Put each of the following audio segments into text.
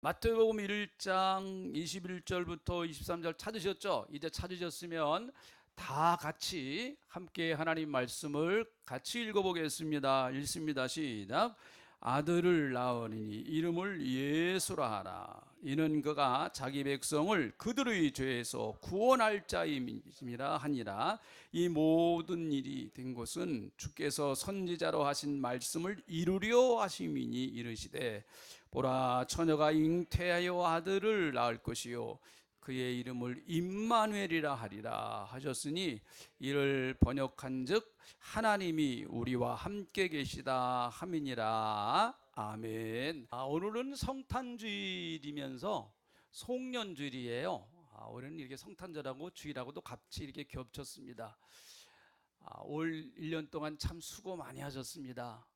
마태복음 1장 21절부터 23절 찾으셨죠? 이제 찾으셨으면 다 같이 함께 하나님 말씀을 같이 읽어보겠습니다. 읽습니다. 시작. 아들을 낳으리니 이름을 예수라 하라. 이는 그가 자기 백성을 그들의 죄에서 구원할 자임이라 하니라. 이 모든 일이 된 것은 주께서 선지자로 하신 말씀을 이루려 하심이니 이르시되 보라, 처녀가 잉태하여 아들을 낳을 것이요 그의 이름을 임마누엘이라 하리라 하셨으니, 이를 번역한즉 하나님이 우리와 함께 계시다 함이니라. 아멘. 오늘은 성탄주일이면서 송년주일이에요. 올해는 이렇게 성탄절하고 주일하고도 같이 이렇게 겹쳤습니다. 올 1년 동안 참 수고 많이 하셨습니다.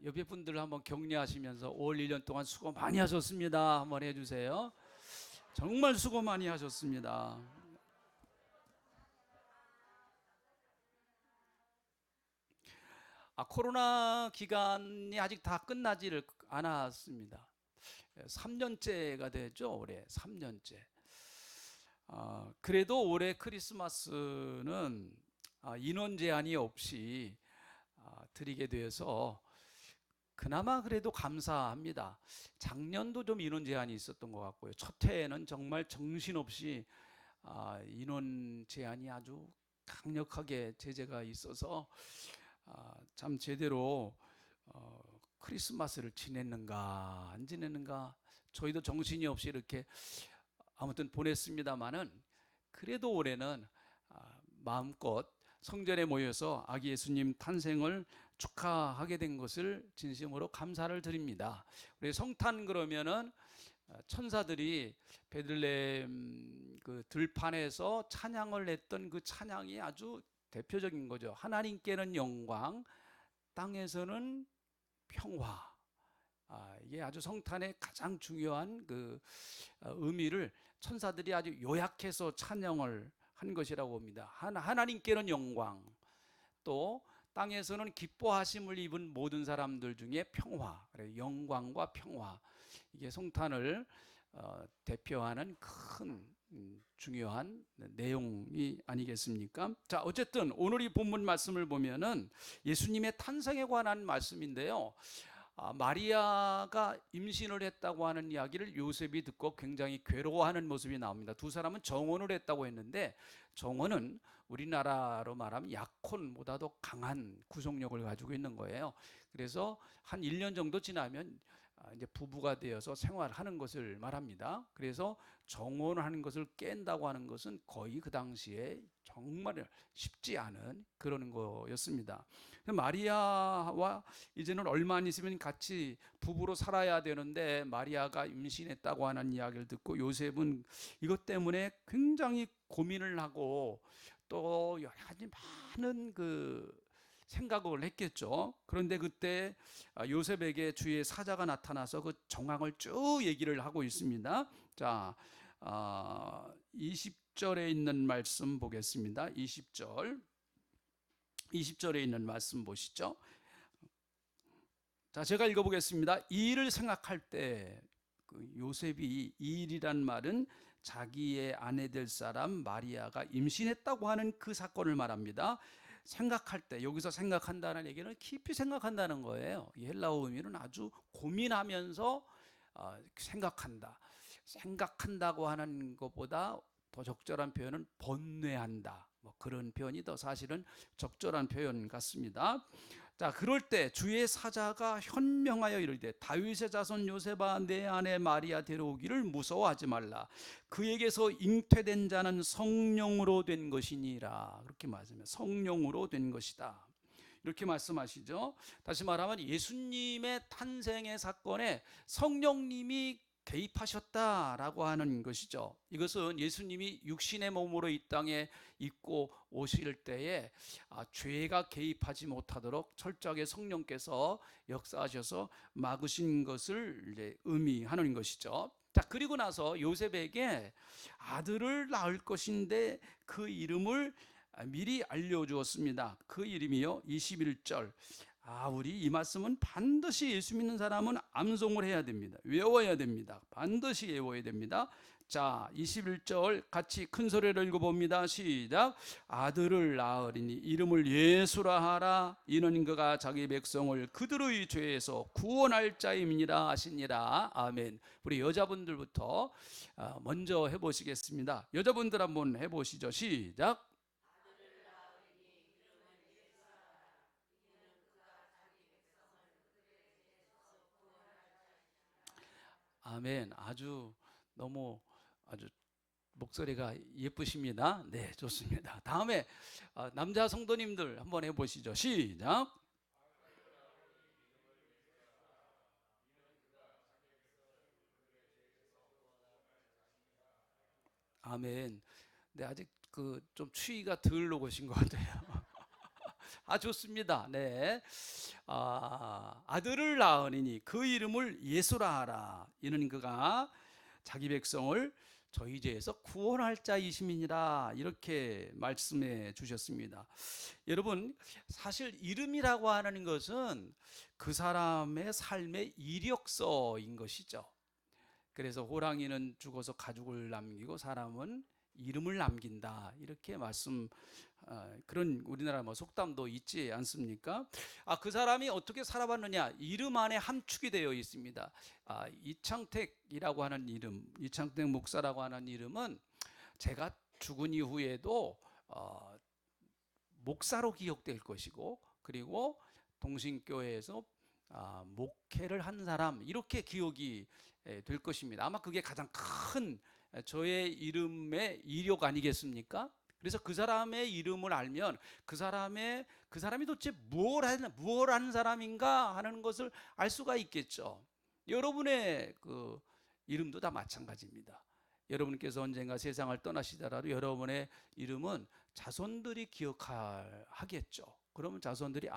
옆에 분들 한번 격려하시면서 올 1년 동안 수고 많이 하셨습니다 한번 해주세요. 정말 수고 많이 하셨습니다. 코로나 기간이 아직 다 끝나지를 않았습니다. 3년째가 되죠. 올해 3년째. 그래도 올해 크리스마스는 인원 제한이 없이 드리게 돼서 그나마 그래도 감사합니다. 작년도 좀 인원 제한이 있었던 것 같고요. 첫 해에는 정말 정신없이 인원 제한이 아주 강력하게 제재가 있어서 참 제대로 크리스마스를 지냈는가 안 지냈는가 저희도 정신이 없이 이렇게 아무튼 보냈습니다마는, 그래도 올해는 마음껏 성전에 모여서 아기 예수님 탄생을 축하하게 된 것을 진심으로 감사를 드립니다. 우리 성탄 그러면은 천사들이 베들레헴 그 들판에서 찬양을 했던 그 찬양이 아주 대표적인 거죠. 하나님께는 영광, 땅에서는 평화. 이게 아주 성탄의 가장 중요한 그 의미를 천사들이 아주 요약해서 찬양을 한 것이라고 봅니다. 하나님께는 영광, 또 땅에서는 기뻐하심을 입은 모든 사람들 중에 평화, 영광과 평화, 이게 성탄을 대표하는 큰 중요한 내용이 아니겠습니까? 자, 어쨌든 오늘 이 본문 말씀을 보면은 예수님의 탄생에 관한 말씀인데요. 마리아가 임신을 했다고 하는 이야기를 요셉이 듣고 굉장히 괴로워하는 모습이 나옵니다. 두 사람은 정혼을 했다고 했는데, 정혼은 우리나라로 말하면 약혼보다도 강한 구속력을 가지고 있는 거예요. 그래서 한 1년 정도 지나면 이제 부부가 되어서 생활하는 것을 말합니다. 그래서 정혼하는 것을 깬다고 하는 것은 거의 그 당시에 정말 쉽지 않은 그런 거였습니다. 마리아와 이제는 얼마 안 있으면 같이 부부로 살아야 되는데, 마리아가 임신했다고 하는 이야기를 듣고 요셉은 이것 때문에 굉장히 고민을 하고 또 여러 가지 많은 그 생각을 했겠죠. 그런데 그때 요셉에게 주의 사자가 나타나서 그 정황을 쭉 얘기를 하고 있습니다. 자, 20절에 있는 말씀 보겠습니다. 20절에 있는 말씀 보시죠. 자, 제가 읽어보겠습니다. 이 일을 생각할 때, 그 요셉이 이 일이란 말은 자기의 아내 될 사람 마리아가 임신했다고 하는 그 사건을 말합니다. 생각할 때, 여기서 생각한다는 얘기는 깊이 생각한다는 거예요. 이 헬라어 의미는 아주 고민하면서 생각한다. 생각한다고 하는 것보다 더 적절한 표현은 번뇌한다. 뭐 그런 표현이 더 사실은 적절한 표현 같습니다. 자, 그럴 때 주의 사자가 현명하여 이르되 다윗의 자손 요셉아, 내 아내 마리아 데려오기를 무서워하지 말라. 그에게서 잉태된 자는 성령으로 된 것이니라. 그렇게 말씀해요. 성령으로 된 것이다. 이렇게 말씀하시죠. 다시 말하면 예수님의 탄생의 사건에 성령님이 개입하셨다라고 하는 것이죠. 이것은 예수님이 육신의 몸으로 이 땅에 있고 오실 때에 죄가 개입하지 못하도록 철저하게 성령께서 역사하셔서 막으신 것을 이제 의미하는 것이죠. 자, 그리고 나서 요셉에게 아들을 낳을 것인데 그 이름을 미리 알려주었습니다. 그 이름이요, 21절 우리 이 말씀은 반드시 예수 믿는 사람은 암송을 해야 됩니다. 외워야 됩니다. 반드시 외워야 됩니다. 자, 21절 같이 큰 소리로 읽어봅니다. 시작. 아들을 낳으리니 이름을 예수라 하라. 이는 그가 자기 백성을 그들의 죄에서 구원할 자임이니라 하시니라. 아멘. 우리 여자분들부터 먼저 해보시겠습니다. 여자분들 한번 해보시죠. 시작. 아멘. 너무 아주 목소리가 예쁘십니다. 네, 좋습니다. 다음에 남자 성도님들 한번 해보시죠. 시작. 아멘. 네, 아직 그 좀 추위가 덜 오신 것 같아요. 좋습니다. 네. 아들을 낳으니 그 이름을 예수라 하라. 이는 그가 자기 백성을 저희 죄에서 구원할 자이심이니라. 이렇게 말씀해 주셨습니다. 여러분, 사실 이름이라고 하는 것은 그 사람의 삶의 이력서인 것이죠. 그래서 호랑이는 죽어서 가죽을 남기고 사람은 이름을 남긴다. 이렇게 그런 우리나라 속담도 있지 않습니까? 그 사람이 어떻게 살아봤느냐? 이름 안에 함축이 되어 있습니다. 이창택이라고 하는 이름, 이창택 목사라고 하는 이름은 제가 죽은 이후에도 목사로 기억될 것이고, 그리고 동신교회에서 목회를 한 사람, 이렇게 기억이 될 것입니다. 아마 그게 가장 큰 저의 이름의 이력 아니겠습니까? 그래서 그 사람의 이름을 알면 그 사람이 도대체 뭘 하는 사람인가 하는 것을 알 수가 있겠죠. 여러분의 그 이름도 다 마찬가지입니다. 여러분께서 언젠가 세상을 떠나시더라도 여러분의 이름은 자손들이 기억하겠죠. 그러면 자손들이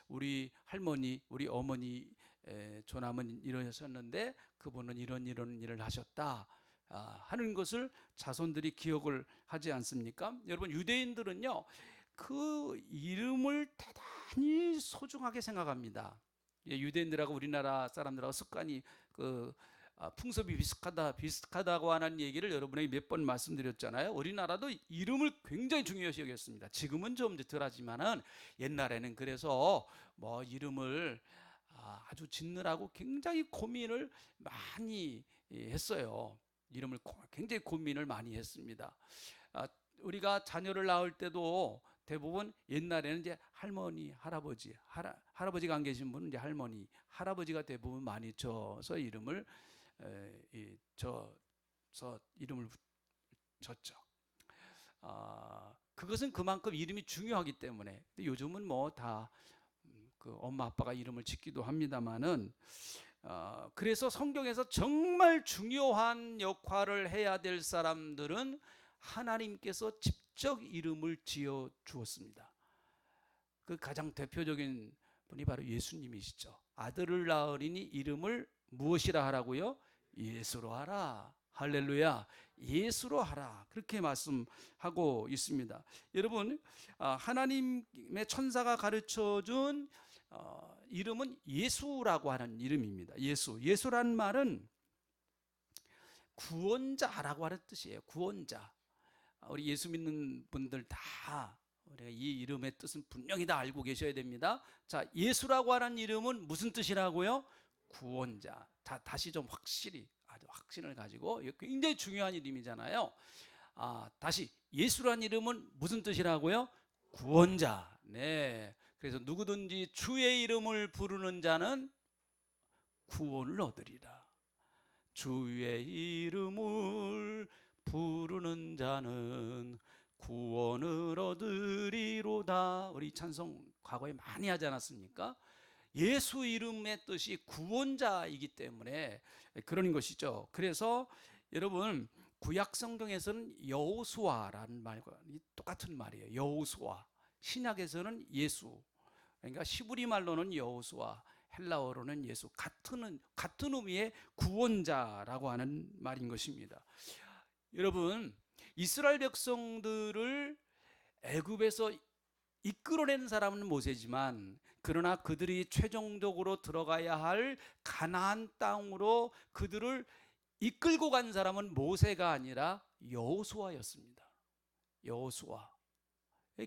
우리 할머니, 우리 어머니 조남은 이러셨는데 그분은 이런 일을 하셨다 하는 것을 자손들이 기억을 하지 않습니까? 여러분, 유대인들은요 그 이름을 대단히 소중하게 생각합니다. 유대인들하고 우리나라 사람들하고 습관이 풍습이 비슷하다고 하는 얘기를 여러분에게 몇 번 말씀드렸잖아요. 우리나라도 이름을 굉장히 중요시 여겼습니다. 지금은 좀 덜하지만은 옛날에는 그래서 이름을 아주 짓느라고 굉장히 고민을 많이 했어요. 이름을 굉장히 고민을 많이 했습니다. 우리가 자녀를 낳을 때도 대부분 옛날에는 이제 할머니, 할아버지가 안 계신 분은 이제 할머니, 할아버지가 대부분 많이 져서 이름을 졌죠. 그것은 그만큼 이름이 중요하기 때문에. 요즘은 다 그 엄마 아빠가 이름을 짓기도 합니다만은 그래서 성경에서 정말 중요한 역할을 해야 될 사람들은 하나님께서 직접 이름을 지어 주었습니다. 그 가장 대표적인 분이 바로 예수님이시죠. 아들을 낳으리니 이름을 무엇이라 하라고요? 예수로 하라. 할렐루야. 예수로 하라. 그렇게 말씀하고 있습니다. 여러분, 하나님의 천사가 가르쳐준 이름은 예수라고 하는 이름입니다. 예수란 말은 구원자라고 하는 뜻이에요. 구원자. 우리 예수 믿는 분들 다 우리가 이 이름의 뜻은 분명히 다 알고 계셔야 됩니다. 자, 예수라고 하는 이름은 무슨 뜻이라고요? 구원자. 다시 좀 아주 확신을 가지고, 굉장히 중요한 이름이잖아요. 다시, 예수라는 이름은 무슨 뜻이라고요? 구원자. 네. 그래서 누구든지 주의 이름을 부르는 자는 구원을 얻으리라. 주의 이름을 부르는 자는 구원을 얻으리로다. 우리 찬송 과거에 많이 하지 않았습니까? 예수 이름의 뜻이 구원자이기 때문에 그런 것이죠. 그래서 여러분, 구약 성경에서는 여호수아라는 말과 똑같은 말이에요. 여호수아. 신약에서는 예수. 그러니까 히브리 말로는 여호수아, 헬라어로는 예수. 같은 의미의 구원자라고 하는 말인 것입니다. 여러분, 이스라엘 백성들을 애굽에서 이끌어낸 사람은 모세지만, 그러나 그들이 최종적으로 들어가야 할 가나안 땅으로 그들을 이끌고 간 사람은 모세가 아니라 여호수아였습니다. 여호수아.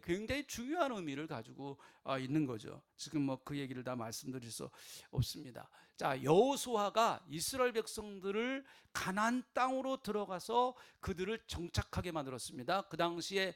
굉장히 중요한 의미를 가지고 있는 거죠. 지금 뭐 그 얘기를 다 말씀드릴 수 없습니다. 자, 여호수아가 이스라엘 백성들을 가나안 땅으로 들어가서 그들을 정착하게 만들었습니다. 그 당시에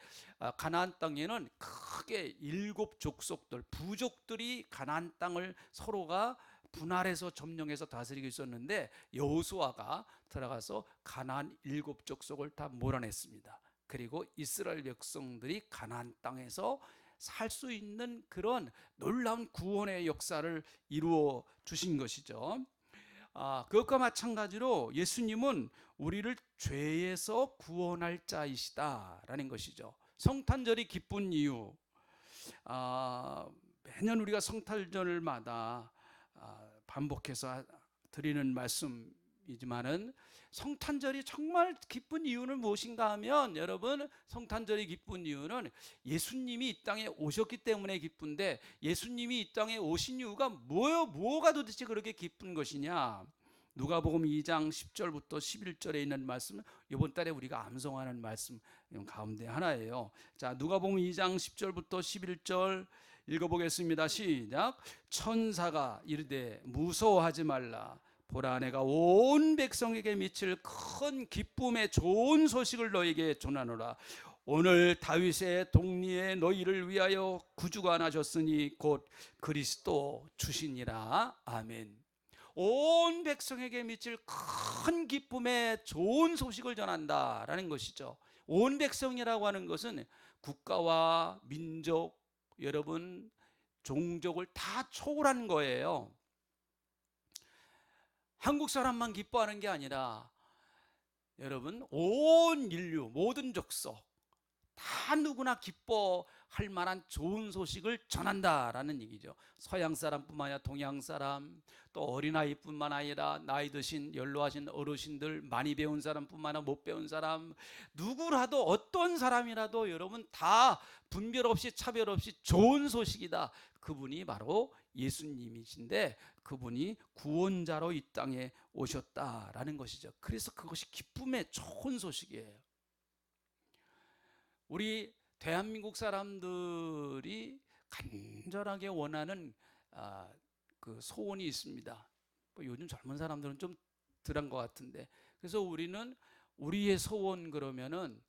가나안 땅에는 크게 7족속들, 부족들이 가나안 땅을 서로가 분할해서 점령해서 다스리고 있었는데, 여호수아가 들어가서 가나안 7족속을 다 몰아냈습니다. 그리고 이스라엘 백성들이 가나안 땅에서 살 수 있는 그런 놀라운 구원의 역사를 이루어 주신 것이죠. 그것과 마찬가지로 예수님은 우리를 죄에서 구원할 자이시다라는 것이죠. 성탄절이 기쁜 이유, 매년 우리가 성탄절마다 반복해서 드리는 말씀이지만은, 성탄절이 정말 기쁜 이유는 무엇인가 하면, 여러분, 성탄절이 기쁜 이유는 예수님이 이 땅에 오셨기 때문에 기쁜데, 예수님이 이 땅에 오신 이유가 뭐가 도대체 그렇게 기쁜 것이냐? 누가복음 2장 10절부터 11절에 있는 말씀은 이번 달에 우리가 암송하는 말씀 가운데 하나예요. 자, 누가복음 2장 10절부터 11절 읽어보겠습니다. 시작. 천사가 이르되 무서워하지 말라. 보라, 내가 온 백성에게 미칠 큰 기쁨의 좋은 소식을 너에게 전하노라. 오늘 다윗의 동리에 너희를 위하여 구주가 나셨으니 곧 그리스도 주시니라. 아멘. 온 백성에게 미칠 큰 기쁨의 좋은 소식을 전한다라는 것이죠. 온 백성이라고 하는 것은 국가와 민족, 여러분, 종족을 다 초월한 거예요. 한국 사람만 기뻐하는 게 아니라, 여러분, 온 인류, 모든 족속 다 누구나 기뻐할 만한 좋은 소식을 전한다라는 얘기죠. 서양 사람뿐만 아니라 동양 사람, 또 어린아이뿐만 아니라 나이 드신 연로하신 어르신들, 많이 배운 사람뿐만 아니라 못 배운 사람, 누구라도, 어떤 사람이라도 여러분 다 분별 없이 차별 없이 좋은 소식이다. 그분이 바로 예수님이신데, 그분이 구원자로 이 땅에 오셨다라는 것이죠. 그래서 그것이 기쁨의 좋은 소식이에요. 우리 대한민국 사람들이 간절하게 원하는 그 소원이 있습니다. 요즘 젊은 사람들은 좀 덜한 것 같은데, 그래서 우리는 우리의 소원 그러면은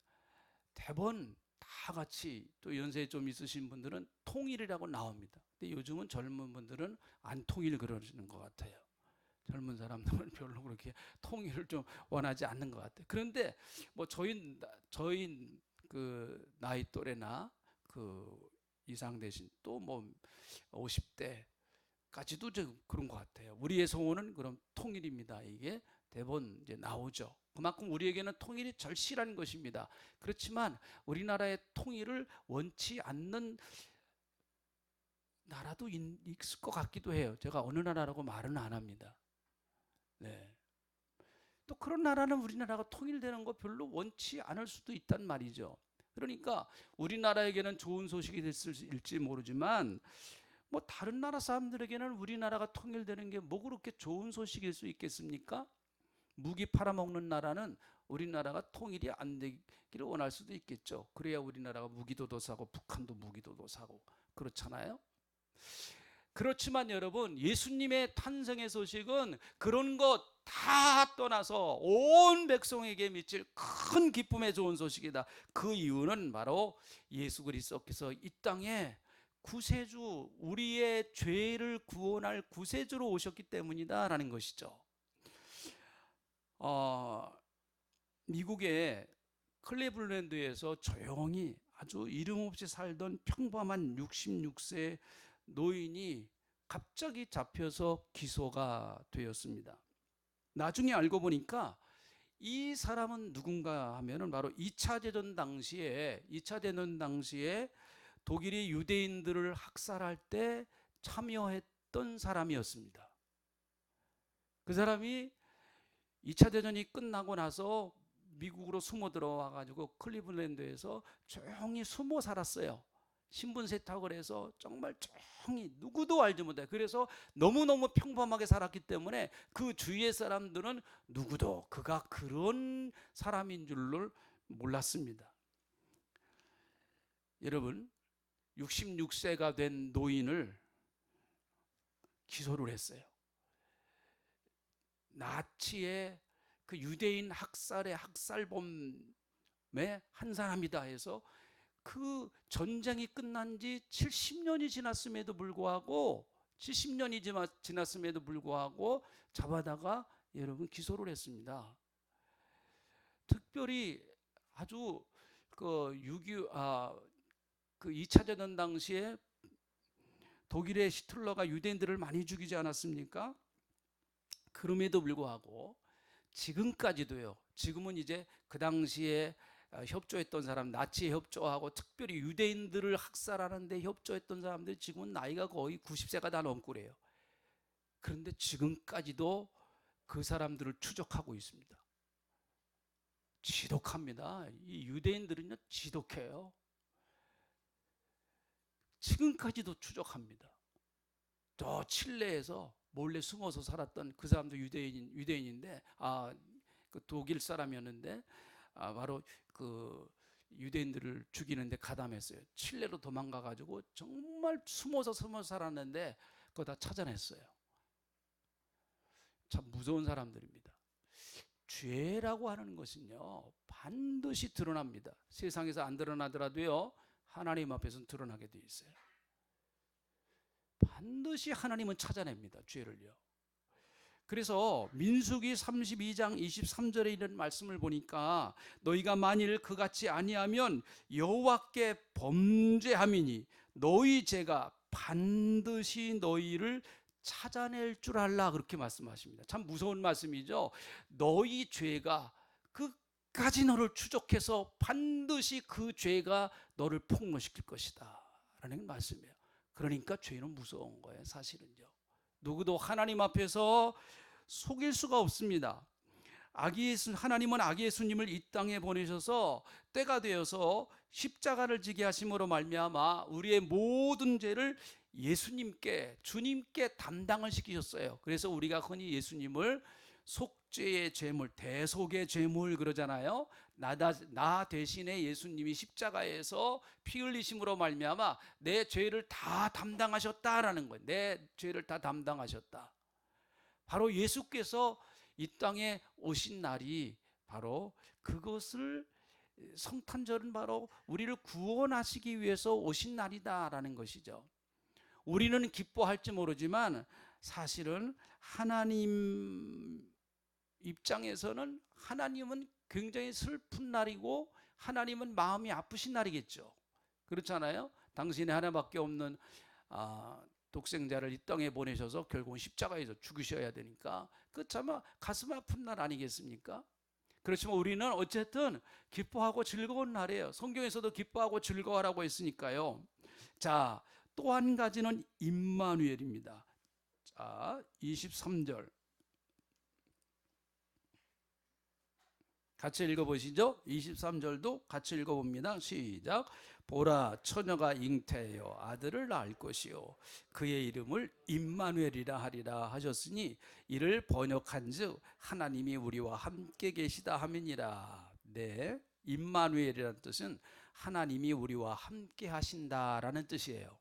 대번 다 같이, 또 연세 좀 있으신 분들은 통일이라고 나옵니다. 근데 요즘은 젊은 분들은 안 통일 그러시는 것 같아요. 젊은 사람들은 별로 그렇게 통일을 좀 원하지 않는 것 같아요. 그런데 뭐 저희 그 나이 또래나 그 이상 되신 또 뭐 50대까지도 좀 그런 것 같아요. 우리의 소원은 그럼 통일입니다. 이게 대번 이제 나오죠. 그만큼 우리에게는 통일이 절실한 것입니다. 그렇지만 우리나라의 통일을 원치 않는 나라도 있을 것 같기도 해요. 제가 어느 나라라고 말은 안 합니다. 네. 또 그런 나라는 우리나라가 통일되는 거 별로 원치 않을 수도 있단 말이죠. 그러니까 우리나라에게는 좋은 소식이 됐을지 모르지만, 뭐 다른 나라 사람들에게는 우리나라가 통일되는 게 뭐 그렇게 좋은 소식일 수 있겠습니까? 무기 팔아먹는 나라는 우리나라가 통일이 안 되기를 원할 수도 있겠죠. 그래야 우리나라가 무기도 사고 북한도 무기도 사고 그렇잖아요. 그렇지만 여러분, 예수님의 탄생의 소식은 그런 것 다 떠나서 온 백성에게 미칠 큰 기쁨의 좋은 소식이다. 그 이유는 바로 예수 그리스도께서 이 땅에 구세주, 우리의 죄를 구원할 구세주로 오셨기 때문이다 라는 것이죠. 미국의 클리블랜드에서 조용히 아주 이름 없이 살던 평범한 66세 노인이 갑자기 잡혀서 기소가 되었습니다. 나중에 알고 보니까 이 사람은 누군가 하면은 바로 2차 대전 당시에 독일이 유대인들을 학살할 때 참여했던 사람이었습니다. 그 사람이 2차 대전이 끝나고 나서 미국으로 숨어 들어와 가지고 클리블랜드에서 조용히 숨어 살았어요. 신분 세탁을 해서 정말 조용히 누구도 알지 못해. 그래서 너무너무 평범하게 살았기 때문에 그 주위의 사람들은 누구도 그가 그런 사람인 줄을 몰랐습니다. 여러분, 66세가 된 노인을 기소를 했어요. 나치의 그 유대인 학살의 학살범의 한 사람이다 해서 그 전쟁이 끝난 지 70년이 지났음에도 불구하고 70년이 지났음에도 불구하고 잡아다가 여러분 기소를 했습니다. 특별히 아주 그 2차 대전 당시에 독일의 히틀러가 유대인들을 많이 죽이지 않았습니까? 그럼에도 불구하고 지금까지도요. 지금은 이제 그 당시에 협조했던 사람, 나치에 협조하고 특별히 유대인들을 학살하는 데 협조했던 사람들이 지금은 나이가 거의 90세가 다 넘고 그래요. 그런데 지금까지도 그 사람들을 추적하고 있습니다. 지독합니다. 이 유대인들은요, 지독해요. 지금까지도 추적합니다. 저 칠레에서 몰래 숨어서 살았던 그 사람도 유대인인데, 그 독일 사람이었는데, 바로 그 유대인들을 죽이는데 가담했어요. 칠레로 도망가가지고 정말 숨어서 살았는데 그거 다 찾아냈어요. 참 무서운 사람들입니다. 죄라고 하는 것은요, 반드시 드러납니다. 세상에서 안 드러나더라도요, 하나님 앞에서는 드러나게 돼 있어요. 반드시 하나님은 찾아냅니다, 죄를요. 그래서 민수기 32장 23절에 이런 말씀을 보니까 너희가 만일 그같이 아니하면 여호와께 범죄함이니 너희 죄가 반드시 너희를 찾아낼 줄 알라, 그렇게 말씀하십니다. 참 무서운 말씀이죠. 너희 죄가 끝까지 너를 추적해서 반드시 그 죄가 너를 폭로시킬 것이다 라는 말씀이에요. 그러니까 죄는 무서운 거예요, 사실은요. 누구도 하나님 앞에서 속일 수가 없습니다. 하나님은 아기 예수님을 이 땅에 보내셔서 때가 되어서 십자가를 지게 하심으로 말미암아 우리의 모든 죄를 예수님께, 주님께 담당을 시키셨어요. 그래서 우리가 흔히 예수님을 속죄의 죄물, 대속의 죄물 그러잖아요. 나 대신에 예수님이 십자가에서 피 흘리심으로 말미암아 내 죄를 다 담당하셨다라는 거예요. 내 죄를 다 담당하셨다. 바로 예수께서 이 땅에 오신 날이 바로 그것을, 성탄절은 바로 우리를 구원하시기 위해서 오신 날이다라는 것이죠. 우리는 기뻐할지 모르지만 사실은 하나님 입장에서는 하나님은 굉장히 슬픈 날이고 하나님은 마음이 아프신 날이겠죠. 그렇잖아요. 당신의 하나밖에 없는 독생자를 이 땅에 보내셔서 결국은 십자가에서 죽으셔야 되니까 그 참 가슴 아픈 날 아니겠습니까? 그렇지만 우리는 어쨌든 기뻐하고 즐거운 날이에요. 성경에서도 기뻐하고 즐거워하라고 했으니까요. 자, 또 한 가지는 임마누엘입니다. 자, 23절 같이 읽어보시죠. 23절도 같이 읽어봅니다. 시작. 보라, 처녀가 잉태하여 아들을 낳을 것이요 그의 이름을 임마누엘이라 하리라 하셨으니 이를 번역한즉 하나님이 우리와 함께 계시다 함이니라. 네, 임마누엘이라는 뜻은 하나님이 우리와 함께 하신다라는 뜻이에요.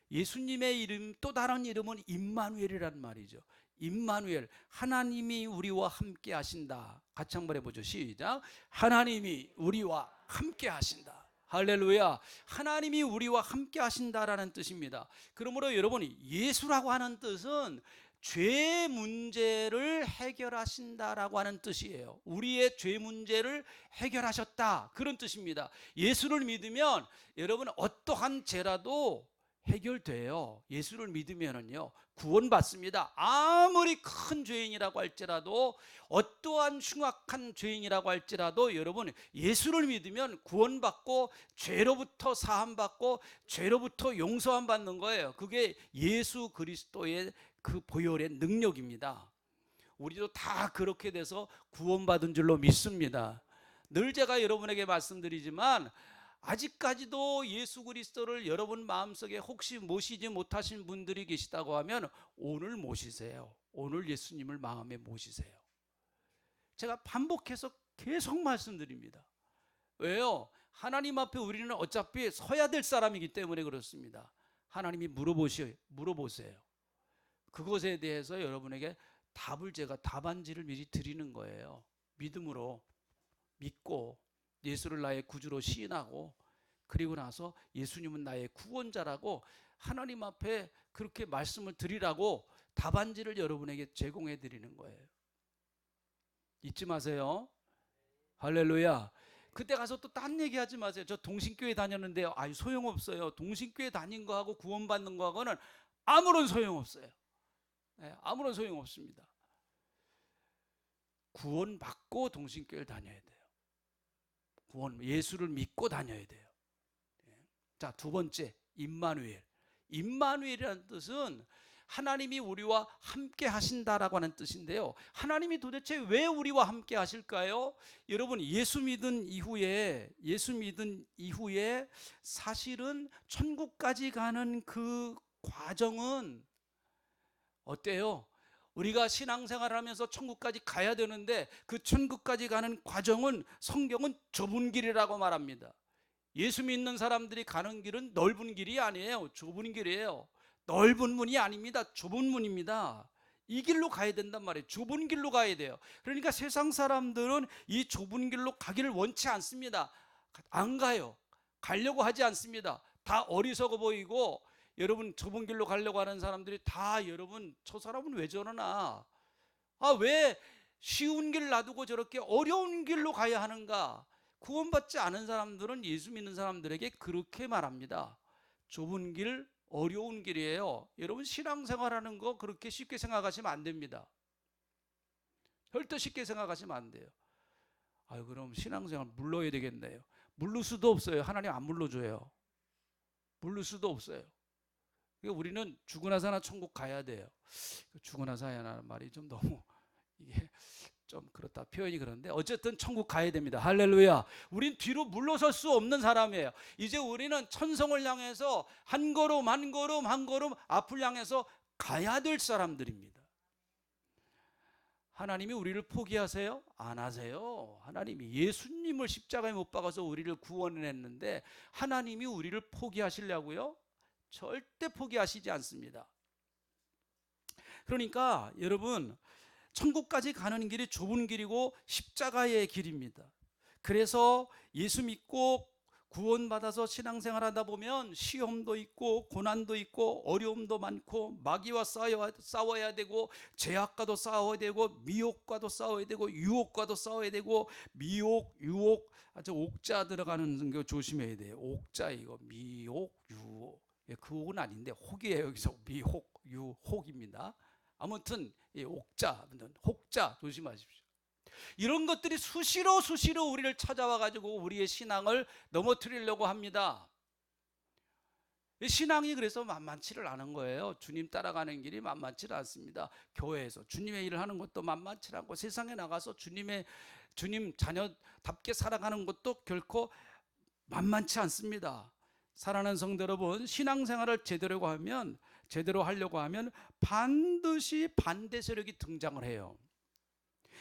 예수님의 이름, 또 다른 이름은 임마누엘이란 말이죠. 임마누엘, 하나님이 우리와 함께 하신다. 같이 한번 해보죠. 시작. 하나님이 우리와 함께 하신다. 할렐루야. 하나님이 우리와 함께 하신다라는 뜻입니다. 그러므로 여러분, 예수라고 하는 뜻은 죄 문제를 해결하신다라고 하는 뜻이에요. 우리의 죄 문제를 해결하셨다, 그런 뜻입니다. 예수를 믿으면 여러분 어떠한 죄라도 해결돼요. 예수를 믿으면은요, 구원받습니다. 아무리 큰 죄인이라고 할지라도, 어떠한 흉악한 죄인이라고 할지라도 여러분 예수를 믿으면 구원받고 죄로부터 사함받고 죄로부터 용서함 받는 거예요. 그게 예수 그리스도의 그 보혈의 능력입니다. 우리도 다 그렇게 돼서 구원받은 줄로 믿습니다. 늘 제가 여러분에게 말씀드리지만 아직까지도 예수 그리스도를 여러분 마음속에 혹시 모시지 못하신 분들이 계시다고 하면 오늘 모시세요. 오늘 예수님을 마음에 모시세요. 제가 반복해서 계속 말씀드립니다. 왜요? 하나님 앞에 우리는 어차피 서야 될 사람이기 때문에 그렇습니다. 하나님이 물어보세요. 그것에 대해서 여러분에게 답을 제가 답안지를 미리 드리는 거예요. 믿음으로 믿고 예수를 나의 구주로 시인하고 그리고 나서 예수님은 나의 구원자라고 하나님 앞에 그렇게 말씀을 드리라고 답안지를 여러분에게 제공해 드리는 거예요. 잊지 마세요. 할렐루야. 그때 가서 또 딴 얘기하지 마세요. 저 동신교회 다녔는데요. 아유, 소용없어요. 동신교회 다닌 거하고 구원받는 거하고는 아무런 소용없어요. 네, 아무런 소용없습니다. 구원받고 동신교회를 다녀야 돼요. 예수를 믿고 다녀야 돼요. 자, 두 번째, 임마누엘. 임마누엘이라는 뜻은 하나님이 우리와 함께 하신다라고 하는 뜻인데요. 하나님이 도대체 왜 우리와 함께 하실까요? 여러분, 예수 믿은 이후에 사실은 천국까지 가는 그 과정은 어때요? 우리가 신앙생활을 하면서 천국까지 가야 되는데 그 천국까지 가는 과정은 성경은 좁은 길이라고 말합니다. 예수 믿는 사람들이 가는 길은 넓은 길이 아니에요. 좁은 길이에요. 넓은 문이 아닙니다. 좁은 문입니다. 이 길로 가야 된단 말이에요. 좁은 길로 가야 돼요. 그러니까 세상 사람들은 이 좁은 길로 가기를 원치 않습니다. 안 가요. 가려고 하지 않습니다. 다 어리석어 보이고, 여러분 좁은 길로 가려고 하는 사람들이 다 여러분 저 사람은 왜 저러나, 왜 쉬운 길 놔두고 저렇게 어려운 길로 가야 하는가. 구원받지 않은 사람들은 예수 믿는 사람들에게 그렇게 말합니다. 좁은 길, 어려운 길이에요. 여러분 신앙생활하는 거 그렇게 쉽게 생각하시면 안 됩니다. 절대 쉽게 생각하시면 안 돼요. 그럼 신앙생활 물러야 되겠네요. 물를 수도 없어요. 하나님 안 물러줘요. 물를 수도 없어요. 우리는 죽으나 사나 천국 가야 돼요. 죽으나 사야라는 말이 좀 너무 이게 좀 그렇다, 표현이 그런데 어쨌든 천국 가야 됩니다. 할렐루야. 우린 뒤로 물러설 수 없는 사람이에요. 이제 우리는 천성을 향해서 한 걸음 한 걸음 한 걸음 앞을 향해서 가야 될 사람들입니다. 하나님이 우리를 포기하세요? 안 하세요. 하나님이 예수님을 십자가에 못 박아서 우리를 구원했는데 하나님이 우리를 포기하시려고요? 절대 포기하시지 않습니다. 그러니까 여러분, 천국까지 가는 길이 좁은 길이고 십자가의 길입니다. 그래서 예수 믿고 구원받아서 신앙생활 하다 보면 시험도 있고 고난도 있고 어려움도 많고 마귀와 싸워야 되고 죄악과도 싸워야 되고 미혹과도 싸워야 되고 유혹과도 싸워야 되고, 미혹, 유혹, 아주 옥자 들어가는 거 조심해야 돼요. 옥자, 이거 미혹, 유혹. 그 혹은 아닌데 혹이에요. 여기서 미혹, 유혹입니다. 아무튼 이 옥자, 혹자 조심하십시오. 이런 것들이 수시로 우리를 찾아와 가지고 우리의 신앙을 넘어뜨리려고 합니다. 신앙이 그래서 만만치를 않은 거예요. 주님 따라가는 길이 만만치 않습니다. 교회에서 주님의 일을 하는 것도 만만치 않고, 세상에 나가서 주님 자녀답게 살아가는 것도 결코 만만치 않습니다. 사랑하는 성도 여러분, 신앙생활을 제대로 하려고 하면 반드시 반대 세력이 등장을 해요.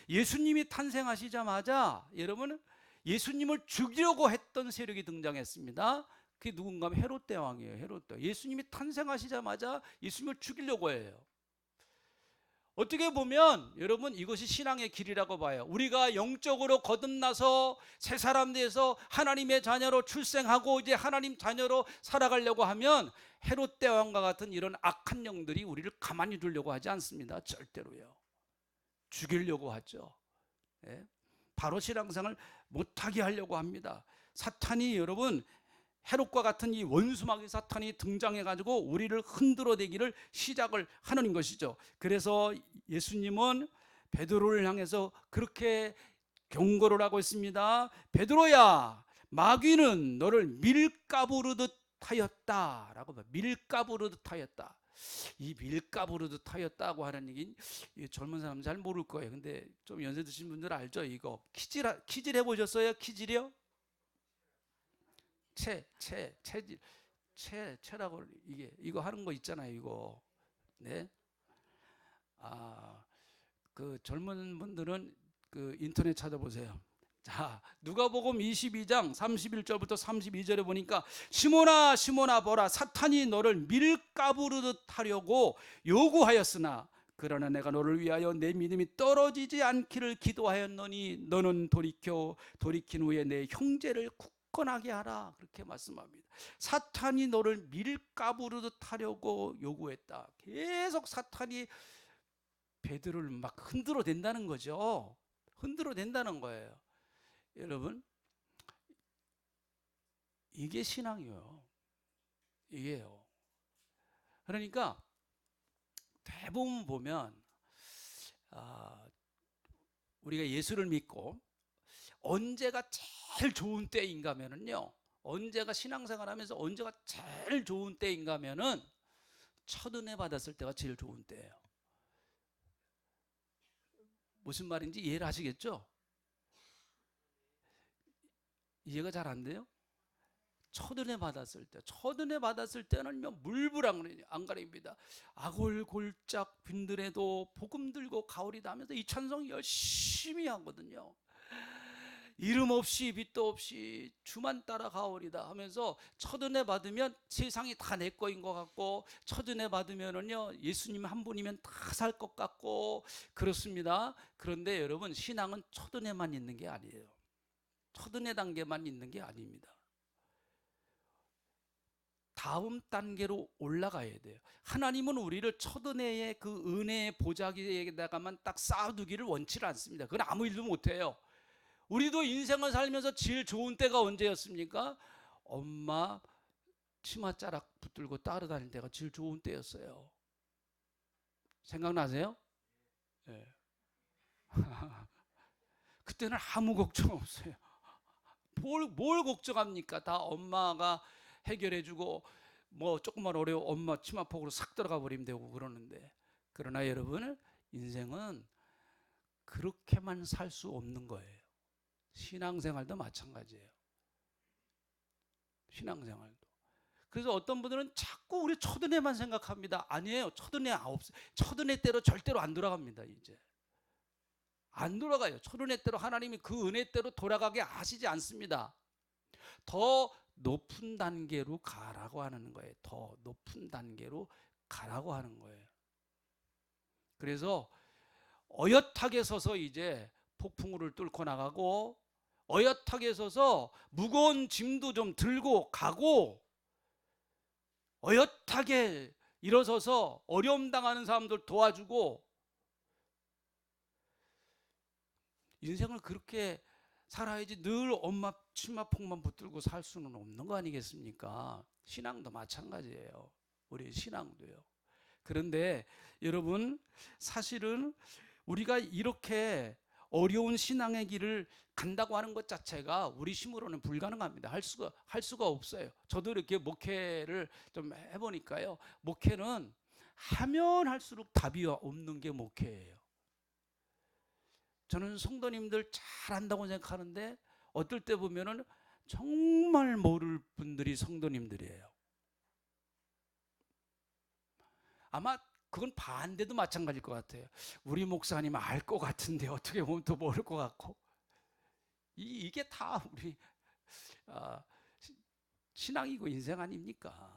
예수님이 탄생하시자마자 여러분, 예수님을 죽이려고 했던 세력이 등장했습니다. 그게 누군가 하면 헤롯 대왕이에요. 헤롯 대왕. 예수님이 탄생하시자마자 예수님을 죽이려고 해요. 어떻게 보면 여러분, 이것이 신앙의 길이라고 봐요. 우리가 영적으로 거듭나서 새 사람 돼서 하나님의 자녀로 출생하고 이제 하나님 자녀로 살아가려고 하면 헤롯 대왕과 같은 이런 악한 영들이 우리를 가만히 두려고 하지 않습니다. 절대로요. 죽이려고 하죠. 예? 바로 신앙생활을 못하게 하려고 합니다. 사탄이 여러분, 헤롯과 같은 이 원수마귀 사탄이 등장해가지고 우리를 흔들어대기를 시작을 하는 것이죠. 그래서 예수님은 베드로를 향해서 그렇게 경고를 하고 있습니다. 베드로야, 마귀는 너를 밀가부르듯 하였다 라고. 밀가부르듯 하였다. 이 밀가부르듯 하였다고 하는 얘기 젊은 사람 잘 모를 거예요. 근데 좀 연세 드신 분들 알죠? 이거 키질 해보셨어요? 키질이요? 체라고 이거 하는 거 있잖아요, 이거. 네. 그 젊은 분들은 그 인터넷 찾아보세요. 자, 누가복음 22장 31절부터 32절에 보니까 시몬아 시몬아 보라 사탄이 너를 밀가부르듯 하려고 요구하였으나 그러나 내가 너를 위하여 내 믿음이 떨어지지 않기를 기도하였노니 너는 돌이킨 후에 내 형제를 굳건하게 하라. 그렇게 말씀합니다. 사탄이 너를 밀가부르듯 하려고 요구했다. 계속 사탄이 베드로를 막 흔들어 댄다는 거죠. 흔들어 댄다는 거예요. 여러분, 이게 신앙이에요. 이게요. 그러니까 대부분 보면 우리가 예수를 믿고 언제가 제일 좋은 때인가 하면요, 언제가 신앙생활하면서 언제가 제일 좋은 때인가 하면은 첫 은혜 받았을 때가 제일 좋은 때예요. 무슨 말인지 이해를 하시겠죠? 이해가 잘 안 돼요? 첫 은혜 받았을 때, 첫 은혜 받았을 때는요 물불안가립니다. 아골골짝 빈들에도 복음 들고 가오리다 하면서 이 찬송 열심히 하거든요. 이름 없이 빛도 없이 주만 따라 가오리다 하면서 첫 은혜 받으면 세상이 다 내 거인 것 같고, 첫 은혜 받으면은요 예수님 한 분이면 다 살 것 같고 그렇습니다. 그런데 여러분, 신앙은 첫 은혜만 있는 게 아니에요. 첫 은혜 단계만 있는 게 아닙니다. 다음 단계로 올라가야 돼요. 하나님은 우리를 첫 은혜의 그 은혜의 보자기에다가만 딱 쌓아두기를 원치 않습니다. 그건 아무 일도 못해요. 우리도 인생을 살면서 제일 좋은 때가 언제였습니까? 엄마 치맛자락 붙들고 따라다닐 때가 제일 좋은 때였어요. 생각나세요? 네. 그때는 아무 걱정 없어요. 뭘 걱정합니까? 다 엄마가 해결해주고, 뭐 조금만 어려워 엄마 치마폭으로 싹 들어가 버리면 되고 그러는데, 그러나 여러분, 인생은 그렇게만 살 수 없는 거예요. 신앙생활도 마찬가지예요. 신앙생활도. 그래서 어떤 분들은 자꾸 우리 첫 은혜만 생각합니다. 아니에요. 첫 은혜 없어요. 첫 은혜 때로 절대로 안 돌아갑니다. 이제 안 돌아가요. 첫 은혜 때로 하나님이 그 은혜 때로 돌아가게 하시지 않습니다. 더 높은 단계로 가라고 하는 거예요. 더 높은 단계로 가라고 하는 거예요. 그래서 어엿하게 서서 이제 폭풍우를 뚫고 나가고, 어엿하게 서서 무거운 짐도 좀 들고 가고, 어엿하게 일어서서 어려움 당하는 사람들 도와주고, 인생을 그렇게 살아야지 늘 엄마 치마폭만 붙들고 살 수는 없는 거 아니겠습니까? 신앙도 마찬가지예요. 우리 신앙도요. 그런데 여러분, 사실은 우리가 이렇게 어려운 신앙의 길을 간다고 하는 것 자체가 우리 힘으로는 불가능합니다. 할 수가 없어요. 저도 이렇게 목회를 좀 해보니까요, 목회는 하면 할수록 답이 없는 게 목회예요. 저는 성도님들 잘한다고 생각하는데 어떨 때 보면은 정말 모를 분들이 성도님들이에요. 아마 그건 반대도 마찬가지일 것 같아요. 우리 목사님 알 것 같은데 어떻게 보면 또 모를 것 같고, 이게 다 우리 신앙이고 인생 아닙니까?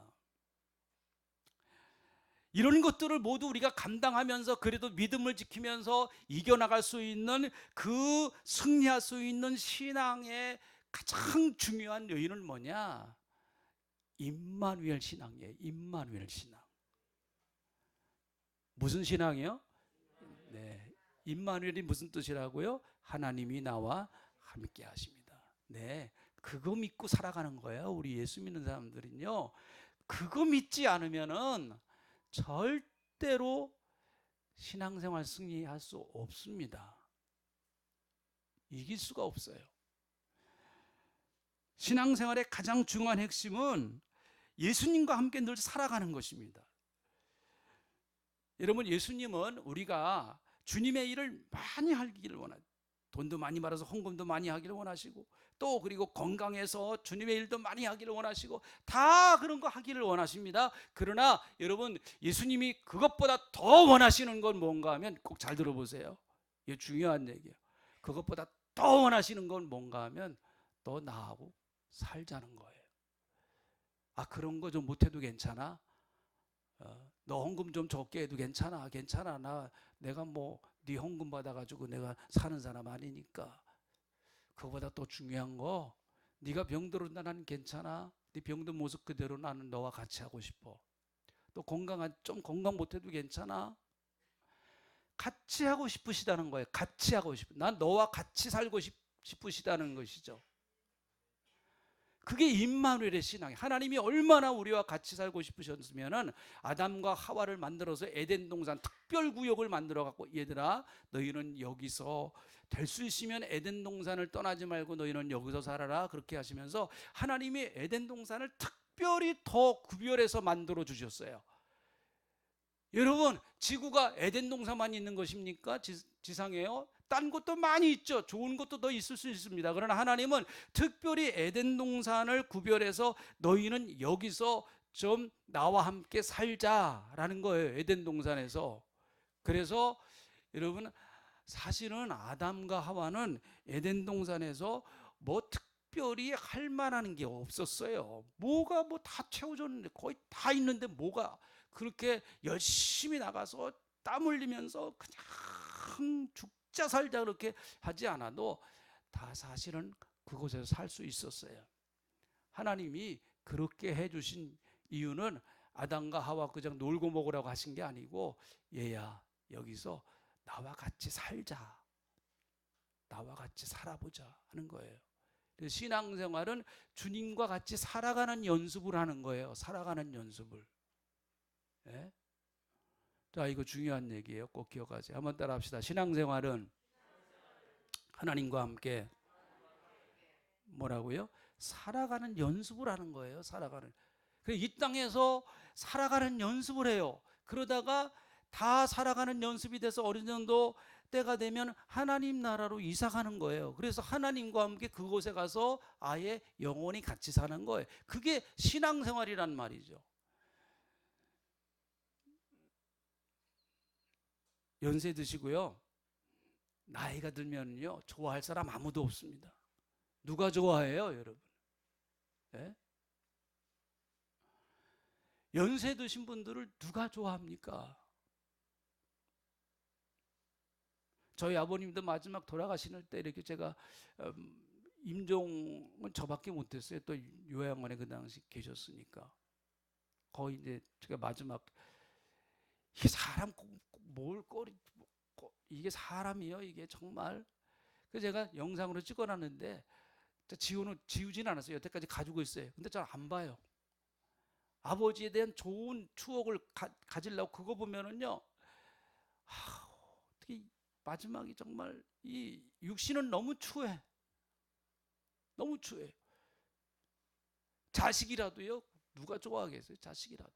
이런 것들을 모두 우리가 감당하면서 그래도 믿음을 지키면서 이겨나갈 수 있는, 그 승리할 수 있는 신앙의 가장 중요한 요인은 뭐냐? 임마누엘 신앙이에요. 임마누엘 신앙. 무슨 신앙이요? 네, 임마누엘이 무슨 뜻이라고요? 하나님이 나와 함께 하십니다. 네, 그거 믿고 살아가는 거예요. 우리 예수 믿는 사람들은요, 그거 믿지 않으면은 절대로 신앙생활 승리할 수 없습니다. 이길 수가 없어요. 신앙생활의 가장 중요한 핵심은 예수님과 함께 늘 살아가는 것입니다. 여러분, 예수님은 우리가 주님의 일을 많이 하기를 원합니다. 돈도 많이 벌어서 헌금도 많이 하기를 원하시고, 또 그리고 건강해서 주님의 일도 많이 하기를 원하시고, 다 그런 거 하기를 원하십니다. 그러나 여러분, 예수님이 그것보다 더 원하시는 건 뭔가 하면, 꼭 잘 들어보세요. 이게 중요한 얘기예요. 그것보다 더 원하시는 건 뭔가 하면 너 나하고 살자는 거예요. 아, 그런 거 좀 못해도 괜찮아? 너 헌금 좀 적게 해도 괜찮아? 괜찮아. 내가 뭐 네 헌금 받아가지고 내가 사는 사람 아니니까. 그거보다 또 중요한 거, 네가 병들어도 나는 괜찮아. 네 병든 모습 그대로 나는 너와 같이 하고 싶어. 또 좀 건강 못해도 괜찮아. 같이 하고 싶으시다는 거예요. 같이 하고 싶어. 난 너와 같이 살고 싶으시다는 것이죠. 그게 임마누엘의 신앙이에요. 하나님이 얼마나 우리와 같이 살고 싶으셨으면은 아담과 하와를 만들어서 에덴 동산 특별 구역을 만들어 갖고, 얘들아 너희는 여기서 될 수 있으면 에덴 동산을 떠나지 말고 너희는 여기서 살아라, 그렇게 하시면서 하나님이 에덴 동산을 특별히 더 구별해서 만들어 주셨어요. 여러분, 지구가 에덴 동산만 있는 것입니까? 지상에요? 딴 것도 많이 있죠. 좋은 것도 더 있을 수 있습니다. 그러나 하나님은 특별히 에덴 동산을 구별해서 너희는 여기서 좀 나와 함께 살자라는 거예요. 에덴 동산에서. 그래서 여러분, 사실은 아담과 하와는 에덴 동산에서 뭐 특별히 할 만한 게 없었어요. 뭐가 뭐 다 채워졌는데, 거의 다 있는데 뭐가 그렇게 열심히 나가서 땀 흘리면서 그냥 죽자 살자 그렇게 하지 않아도 다 사실은 그곳에서 살 수 있었어요. 하나님이 그렇게 해주신 이유는 아담과 하와 그냥 놀고 먹으라고 하신 게 아니고, 얘야 여기서 나와 같이 살자, 나와 같이 살아보자 하는 거예요. 신앙생활은 주님과 같이 살아가는 연습을 하는 거예요. 살아가는 연습을. 네? 자, 이거 중요한 얘기예요. 꼭 기억하세요. 한번 따라 합시다. 신앙생활은 하나님과 함께 뭐라고요? 살아가는 연습을 하는 거예요. 살아가는. 이 땅에서 살아가는 연습을 해요. 그러다가 다 살아가는 연습이 돼서 어느 정도 때가 되면 하나님 나라로 이사 가는 거예요. 그래서 하나님과 함께 그곳에 가서 아예 영원히 같이 사는 거예요. 그게 신앙생활이란 말이죠. 연세 드시고요, 나이가 들면요 좋아할 사람 아무도 없습니다. 누가 좋아해요, 여러분? 네? 연세 드신 분들을 누가 좋아합니까? 저희 아버님도 마지막 돌아가시는 때 이렇게 제가 임종은 저밖에 못했어요. 또 요양원에 그 당시 계셨으니까. 거의 이제 제가 마지막, 이게 사람 뭘 거리, 이게 사람이요, 이게 정말. 그래서 제가 영상으로 찍어놨는데 지우진 않았어요. 여태까지 가지고 있어요. 근데 잘 안 봐요. 아버지에 대한 좋은 추억을 가지려고 그거 보면은요, 어떻게 마지막이 정말, 이 육신은 너무 추해. 너무 추해. 자식이라도요, 누가 좋아하겠어요? 자식이라도.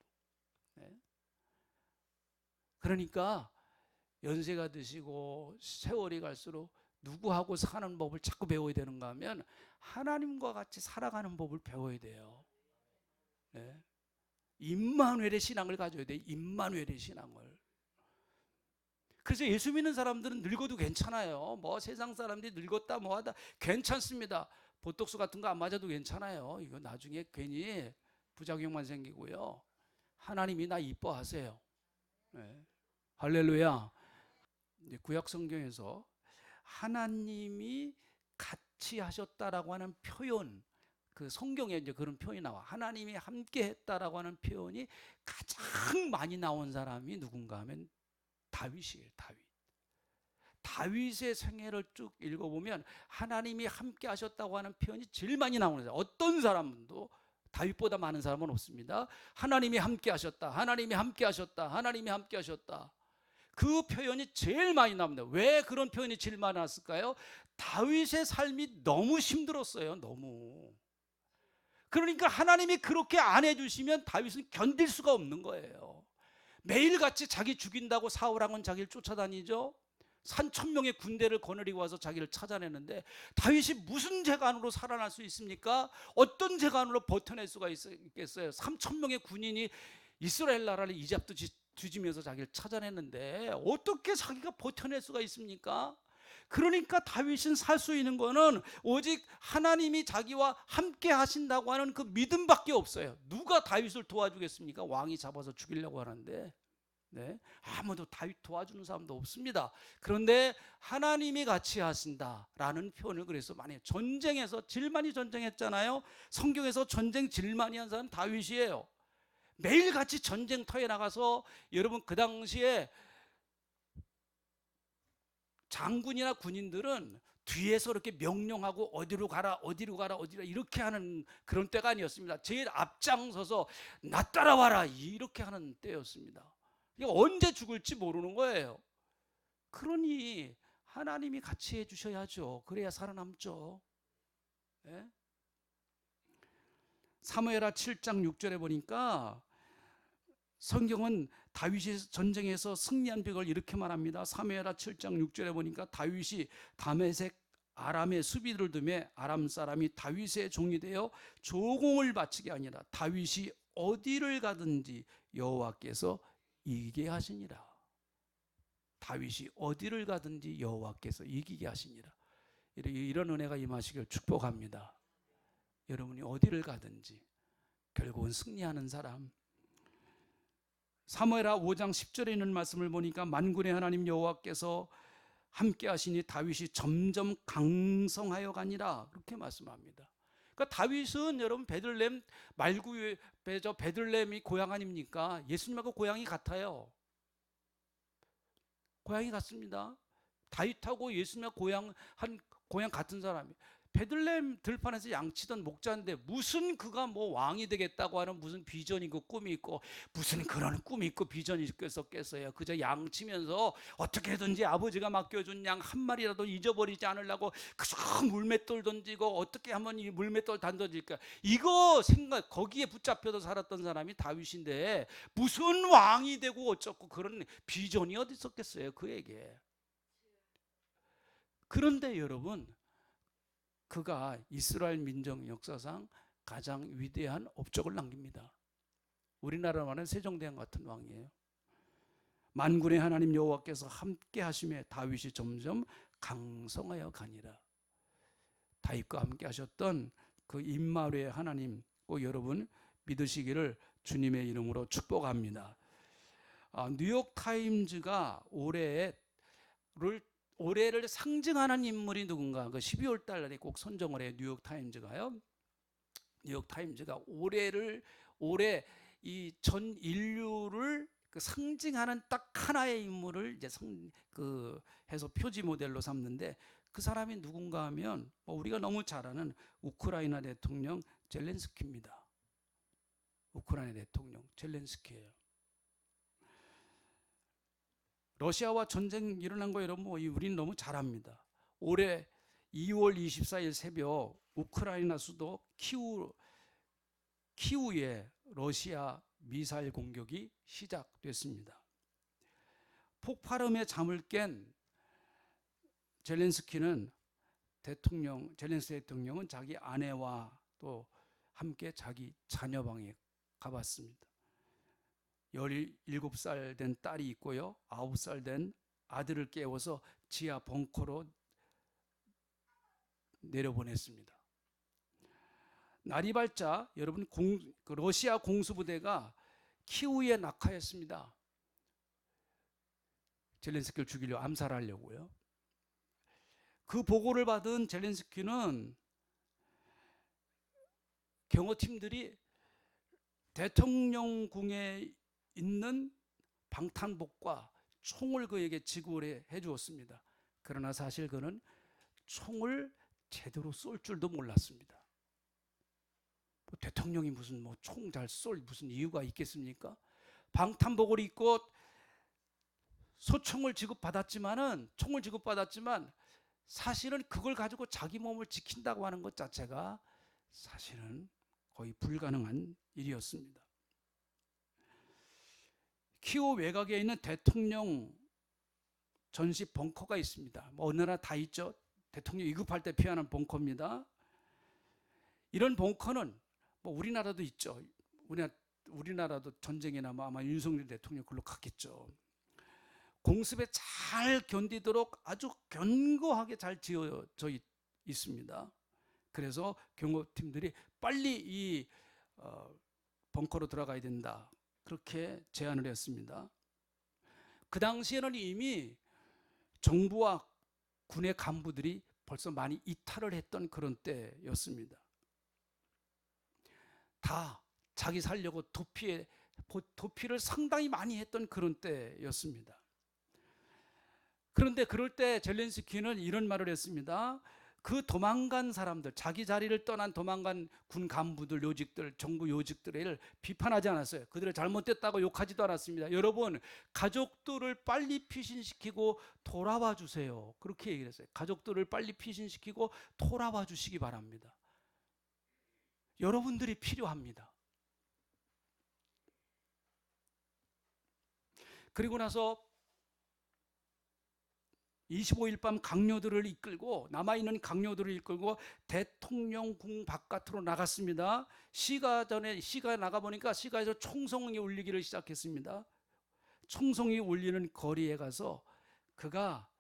네? 그러니까 연세가 드시고 세월이 갈수록 누구하고 사는 법을 자꾸 배워야 되는가 하면 하나님과 같이 살아가는 법을 배워야 돼요. 네? 임마누엘의 신앙을 가져야 돼. 임마누엘의 신앙을. 그래서 예수 믿는 사람들은 늙어도 괜찮아요. 뭐 세상 사람들이 늙었다 뭐하다 괜찮습니다. 보톡스 같은 거 안 맞아도 괜찮아요. 이거 나중에 괜히 부작용만 생기고요. 하나님이 나 이뻐하세요. 네. 할렐루야. 구약 성경에서 하나님이 같이 하셨다라고 하는 표현, 그 성경에 이제 그런 표현이 나와. 하나님이 함께 했다라고 하는 표현이 가장 많이 나온 사람이 누군가 하면 다윗이에요. 다윗의 생애를 쭉 읽어보면 하나님이 함께 하셨다고 하는 표현이 제일 많이 나오는 거예요. 어떤 사람도 다윗보다 많은 사람은 없습니다. 하나님이 함께 하셨다, 하나님이 함께 하셨다, 하나님이 함께 하셨다. 그 표현이 제일 많이 나옵니다. 왜 그런 표현이 제일 많이 나왔을까요? 다윗의 삶이 너무 힘들었어요. 너무. 그러니까 하나님이 그렇게 안 해주시면 다윗은 견딜 수가 없는 거예요. 매일같이 자기 죽인다고 사울왕은 자기를 쫓아다니죠. 산천명의 군대를 거느리고 와서 자기를 찾아내는데 다윗이 무슨 재간으로 살아날 수 있습니까? 어떤 재간으로 버텨낼 수가 있겠어요? 3,000명의 군인이 이스라엘 나라를 이잡도 뒤지면서 자기를 찾아냈는데 어떻게 자기가 버텨낼 수가 있습니까? 그러니까 다윗은 살 수 있는 거는 오직 하나님이 자기와 함께 하신다고 하는 그 믿음밖에 없어요. 누가 다윗을 도와주겠습니까? 왕이 잡아서 죽이려고 하는데, 네, 아무도 다윗 도와주는 사람도 없습니다. 그런데 하나님이 같이 하신다라는 표현을 그래서 많이, 전쟁에서 제일 많이 전쟁했잖아요. 성경에서 전쟁 제일 많이 한 사람은 다윗이에요. 매일같이 전쟁터에 나가서, 여러분 그 당시에 장군이나 군인들은 뒤에서 이렇게 명령하고 어디로 가라 어디로 가라 어디로 이렇게 하는 그런 때가 아니었습니다. 제일 앞장서서 나 따라와라 이렇게 하는 때였습니다. 언제 죽을지 모르는 거예요. 그러니 하나님이 같이 해주셔야죠. 그래야 살아남죠. 네? 사무엘하 7장 6절에 보니까 성경은 다윗이 전쟁에서 승리한 비결을 이렇게 말합니다. 사무엘하 7장 6절에 보니까 다윗이 다메섹 아람의 수비를 두매 아람 사람이 다윗의 종이 되어 조공을 바치게 아니라 다윗이 어디를 가든지 여호와께서 이기게 하시니라. 다윗이 어디를 가든지 여호와께서 이기게 하시니라. 이런 은혜가 임하시길 축복합니다. 여러분이 어디를 가든지 결국은 승리하는 사람. 사무엘하 5장 10절에 있는 말씀을 보니까 만군의 하나님 여호와께서 함께 하시니 다윗이 점점 강성하여 가니라 그렇게 말씀합니다. 그러니까 다윗은 여러분 베들레헴 말구의 베들레헴이 고향 아닙니까? 예수님하고 고향이 같아요. 고향이 같습니다. 다윗하고 예수님하고 고향 같은 사람이. 베들레헴 들판에서 양치던 목자인데 무슨 그가 뭐 왕이 되겠다고 하는 무슨 비전이 있고 꿈이 있고 무슨 그런 꿈이 있고 비전이 있겠어요. 그저 양치면서 어떻게든지 아버지가 맡겨준 양 한 마리라도 잊어버리지 않으려고 그저 물맷돌 던지고 어떻게 하면 이 물맷돌 던질까 이거 생각 거기에 붙잡혀서 살았던 사람이 다윗인데 무슨 왕이 되고 어쩌고 그런 비전이 어디 있었겠어요 그에게. 그런데 여러분 그가 이스라엘 민족 역사상 가장 위대한 업적을 남깁니다. 우리나라 말은 세종대왕 같은 왕이에요. 만군의 하나님 여호와께서 함께 하심에 다윗이 점점 강성하여 가니라. 다윗과 함께 하셨던 그 임마누엘 하나님 꼭 여러분 믿으시기를 주님의 이름으로 축복합니다. 뉴욕타임즈가 올해를 상징하는 인물이 누군가, 그 12월 달에 꼭 선정을 해요. 뉴욕타임즈가요. 뉴욕타임즈가 올해 이 전 인류를 그 상징하는 딱 하나의 인물을 이제 해서 표지 모델로 삼는데 그 사람이 누군가 하면 우리가 너무 잘 아는 우크라이나 대통령 젤렌스키입니다. 우크라이나 대통령 젤렌스키예요. 러시아와 전쟁 일어난 거 여러분 우리는 너무 잘 압니다. 올해 2월 24일 새벽 우크라이나 수도 키우에 러시아 미사일 공격이 시작됐습니다. 폭발음에 잠을 깬 젤렌스키 대통령은 자기 아내와 또 함께 자기 자녀 방에 가봤습니다. 17살 된 딸이 있고요. 9살 된 아들을 깨워서 지하 벙커로 내려보냈습니다. 날이 밝자 여러분 러시아 공수부대가 키우에 낙하했습니다. 젤렌스키를 죽이려고 암살하려고요. 그 보고를 받은 젤렌스키는 경호팀들이 대통령궁에 있는 방탄복과 총을 그에게 지급을 해 주었습니다. 그러나 사실 그는 총을 제대로 쏠 줄도 몰랐습니다. 대통령이 무슨 총 잘 쏠 무슨 이유가 있겠습니까? 방탄복을 입고 총을 지급받았지만 사실은 그걸 가지고 자기 몸을 지킨다고 하는 것 자체가 사실은 거의 불가능한 일이었습니다. 키우 외곽에 있는 대통령 전시 벙커가 있습니다. 뭐 어느 나라 다 있죠. 대통령 위급할 때 피하는 벙커입니다. 이런 벙커는 뭐 우리나라도 있죠. 우리나라도 전쟁이 나면 아마 윤석열 대통령 글로 갔겠죠. 공습에 잘 견디도록 아주 견고하게 잘 지어져 있습니다. 그래서 경호팀들이 빨리 이 벙커로 들어가야 된다, 그렇게 제안을 했습니다. 그 당시에는 이미 정부와 군의 간부들이 벌써 많이 이탈을 했던 그런 때였습니다. 다 자기 살려고 도피를 상당히 많이 했던 그런 때였습니다. 그런데 그럴 때 젤렌스키는 이런 말을 했습니다. 그 도망간 사람들, 자기 자리를 떠난 도망간 군 간부들, 요직들, 정부 요직들을 비판하지 않았어요. 그들을 잘못됐다고 욕하지도 않았습니다. 여러분, 가족들을 빨리 피신시키고 돌아와 주세요, 그렇게 얘기를 했어요. 가족들을 빨리 피신시키고 돌아와 주시기 바랍니다. 여러분들이 필요합니다. 그리고 나서 25일 밤 강요들을 이끌고, 남아있는 강요들을 이끌고 대통령궁 바깥으로 나갔습니다. 시가 나가보니까 시가에서 총성이 울리기를 시작했습니다. 총성이 울리는 거리에 가서 그가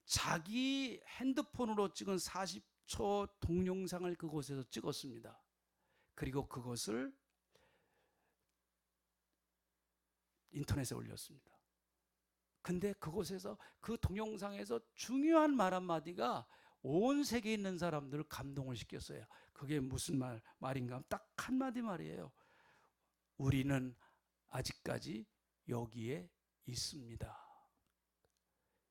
자기 핸드폰으로 찍은 40초 동영상을 그곳에서 찍었습니다. 그리고 그것을 인터넷에 올렸습니다. 근데 그곳에서, 그 동영상에서 중요한 말 한마디가 온 세계에 있는 사람들을 감동을 시켰어요. 그게 무슨 말인가? 딱 한마디 말이에요. 우리는 아직까지 여기에 있습니다.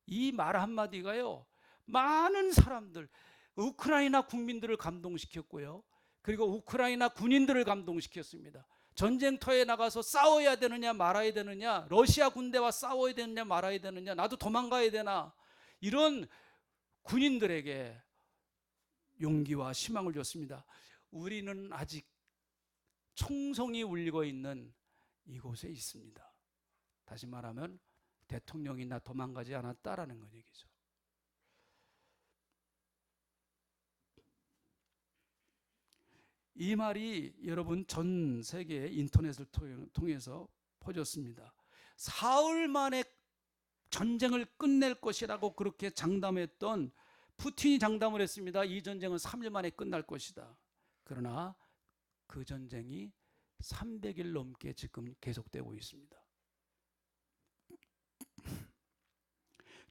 이 말 한마디가요, 많은 사람들, 우크라이나 국민들을 감동시켰고요, 그리고 우크라이나 군인들을 감동시켰습니다. 전쟁터에 나가서 싸워야 되느냐 말아야 되느냐, 러시아 군대와 싸워야 되느냐 말아야 되느냐, 나도 도망가야 되나, 이런 군인들에게 용기와 희망을 줬습니다. 우리는 아직 총성이 울리고 있는 이곳에 있습니다. 다시 말하면 대통령이나 도망가지 않았다라는 건 얘기죠. 이 말이 여러분 전 세계 인터넷을 통해서 퍼졌습니다. 사흘 만에 전쟁을 끝낼 것이라고 그렇게 장담했던 푸틴이 장담을 했습니다. 이 전쟁은 3일 만에 끝날 것이다. 그러나 그 전쟁이 300일 넘게 지금 계속되고 있습니다.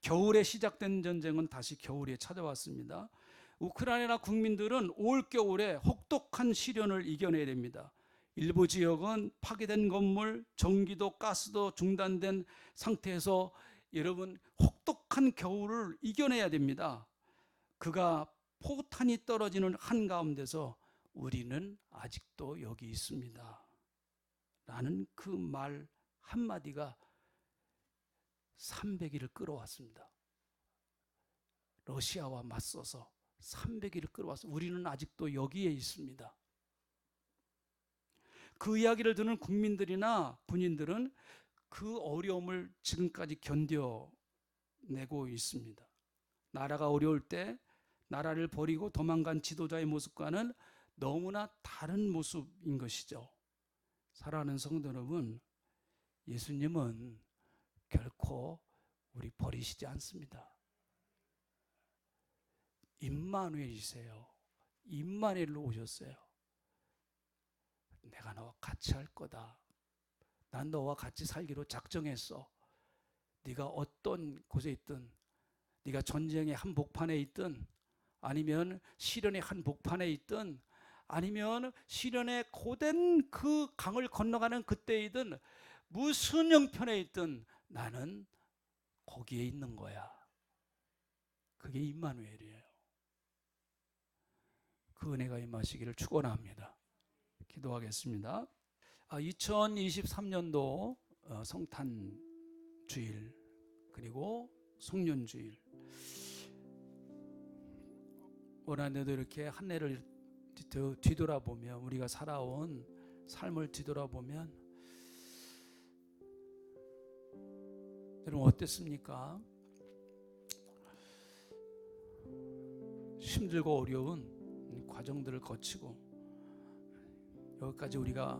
겨울에 시작된 전쟁은 다시 겨울에 찾아왔습니다. 우크라이나 국민들은 올겨울에 혹독한 시련을 이겨내야 됩니다. 일부 지역은 파괴된 건물, 전기도 가스도 중단된 상태에서 여러분 혹독한 겨울을 이겨내야 됩니다. 그가 포탄이 떨어지는 한가운데서 우리는 아직도 여기 있습니다 라는 그 말 한마디가 300일을 끌어왔습니다. 러시아와 맞서서 300일을 끌어와서 우리는 아직도 여기에 있습니다. 그 이야기를 듣는 국민들이나 군인들은 그 어려움을 지금까지 견뎌내고 있습니다. 나라가 어려울 때 나라를 버리고 도망간 지도자의 모습과는 너무나 다른 모습인 것이죠. 사랑하는 성도 여러분, 예수님은 결코 우리 버리시지 않습니다. 임마누엘이세요. 임마누엘로 오셨어요. 내가 너와 같이 할 거다. 난 너와 같이 살기로 작정했어. 네가 어떤 곳에 있든, 네가 전쟁의 한복판에 있든, 아니면 시련의 한복판에 있든, 아니면 시련의 고된 그 강을 건너가는 그때이든, 무슨 형편에 있든 나는 거기에 있는 거야. 그게 임마누엘이에요. 그 은혜가 임하시기를 축원합니다. 기도하겠습니다. 2023년도 성탄주일 그리고 송년주일, 올 한해도 이렇게 한 해를 뒤돌아보면, 우리가 살아온 삶을 뒤돌아보면 여러분 어땠습니까? 힘들고 어려운 과정들을 거치고 여기까지 우리가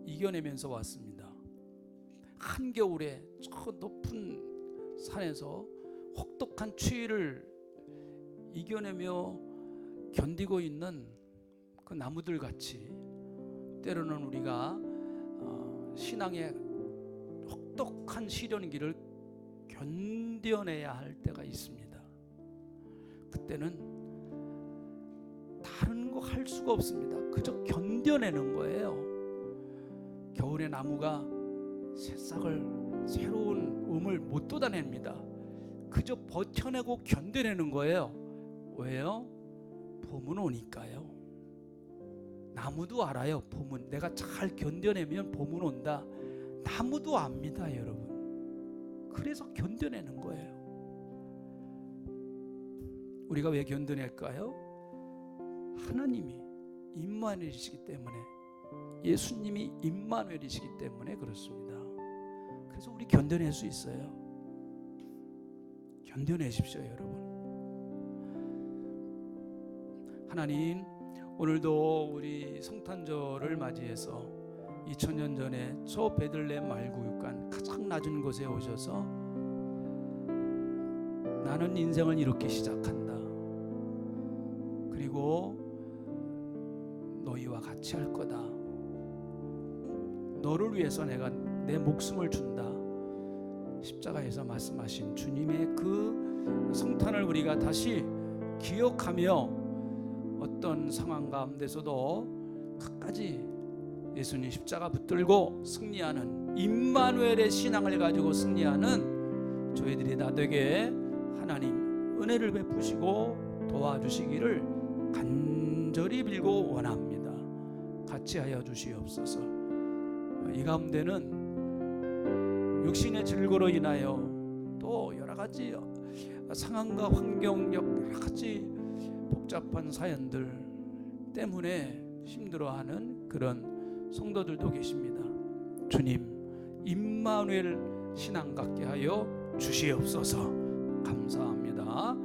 이겨내면서 왔습니다. 한겨울에 저 높은 산에서 혹독한 추위를 이겨내며 견디고 있는 그 나무들 같이 때로는 우리가 신앙의 혹독한 시련기를 견뎌내야 할 때가 있습니다. 그때는 다른 거 할 수가 없습니다. 그저 견뎌내는 거예요. 겨울에 나무가 새싹을 새로운 음을 못 돋아냅니다. 그저 버텨내고 견뎌내는 거예요. 왜요? 봄은 오니까요. 나무도 알아요. 봄은 내가 잘 견뎌내면 봄은 온다. 나무도 압니다, 여러분. 그래서 견뎌내는 거예요. 우리가 왜 견뎌낼까요? 하나님이 임마누엘이시기 때문에, 예수님이 임마누엘이시기 때문에 그렇습니다. 그래서 우리 견뎌낼 수 있어요. 견뎌내십시오, 여러분. 하나님, 오늘도 우리 성탄절을 맞이해서 2000년 전에 저 베들레헴 말구육간 가장 낮은 곳에 오셔서 나는 인생을 이렇게 시작한다. 그리고 너희와 같이 할 거다. 너를 위해서 내가 내 목숨을 준다. 십자가에서 말씀하신 주님의 그 성탄을 우리가 다시 기억하며 어떤 상황 가운데서도 끝까지 예수님 십자가 붙들고 승리하는 임마누엘의 신앙을 가지고 승리하는 저희들이 다 되게 하나님 은혜를 베푸시고 도와주시기를 간절히 빌고 원합니다. 같이 하여 주시옵소서. 이 가운데는 육신의 질고로 인하여 또 여러 가지 상황과 환경 여러 가지 복잡한 사연들 때문에 힘들어하는 그런 성도들도 계십니다. 주님, 임마누엘 신앙 갖게 하여 주시옵소서. 감사합니다.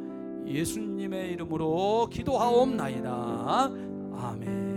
예수님의 이름으로 기도하옵나이다. 아멘.